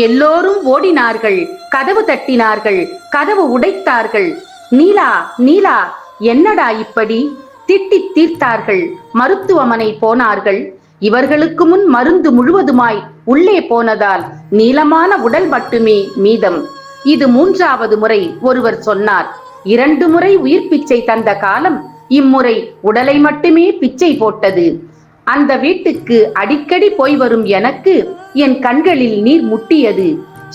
எல்லோரும் ஓடினார்கள், கதவு தட்டினார்கள், கதவு உடைத்தார்கள். நீலா, நீலா, என்னடா இப்படி? திட்டி தீர்த்தார்கள். மருத்துவமனை போனார்கள். இவர்களுக்கு முன் மருந்து முழுவதுமாய் உள்ளே போனதால் நீளமான உடல் மட்டுமே மீதம். இது 3வது முறை ஒருவர் சொன்னார். 2 முறை உயிர் பிச்சை தந்த காலம் இம்முறை உடலை மட்டுமே பிச்சை போட்டது. அந்த வீட்டுக்கு அடிக்கடி போய் வரும் எனக்கு என் கண்களில் நீர் முட்டியது.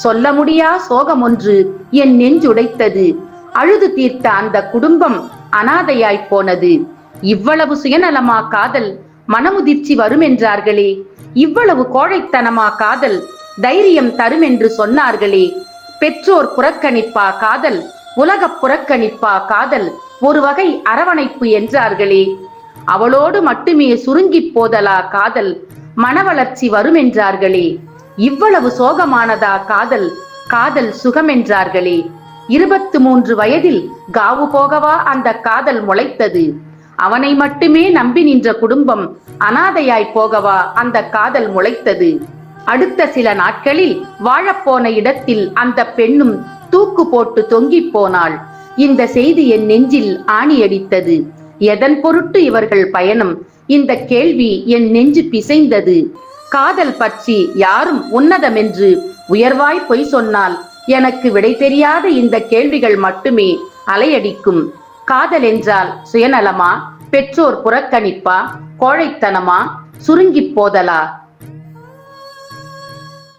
சொல்ல முடியா சோகம் ஒன்று என் நெஞ்சுடைத்தது. அழுது தீர்த்த அந்த குடும்பம் அனாதையாய் போனது. இவ்வளவு சுயநலமா காதல்? மனமுதிர்ச்சி வரும் என்றார்களே, இவ்வளவு கோழைத்தனமா காதல்? தைரியம் தரும் என்று சொன்னார்களே, பெற்றோர் புறக்கணிப்பா காதல்? உலக புறக்கணிப்பா காதல்? ஒரு வகை அரவணைப்பு என்றார்களே, அவளோடு மட்டுமே சுருங்கி போதலா காதல்? மனவளர்ச்சி வரும் என்றார்களே, இவ்வளவு சோகமானதா காதல்? காதல் சுகமென்றார்களே, 23 வயதில் காவு போகவா அந்த காதல் முளைத்தது? அவனை மட்டுமே நம்பி நின்ற குடும்பம் அனாதையாய் போகவா அந்த காதல் முளைத்தது? அடுத்த சில நாட்களில் வாழப்போன இடத்தில் அந்த பெண்ணும் தூக்கு போட்டு தொங்கி போனாள். இந்த செய்தி என் நெஞ்சில் ஆணியடித்தது. எதன் பொருட்டு இவர்கள் பயணம்? இந்த கேள்வி என் நெஞ்சு பிசைந்தது. காதல் பற்றி யாரும் உன்னதமென்று உயர்வாய் பொய் சொன்னால் எனக்கு விடை தெரியாத இந்த கேள்விகள் மட்டுமே அலையடிக்கும். காதல் என்றால் சுயநலமா? பெற்றோர் புறக்கணிப்பா? கோழைத்தனமா? சுருங்கி போதலா?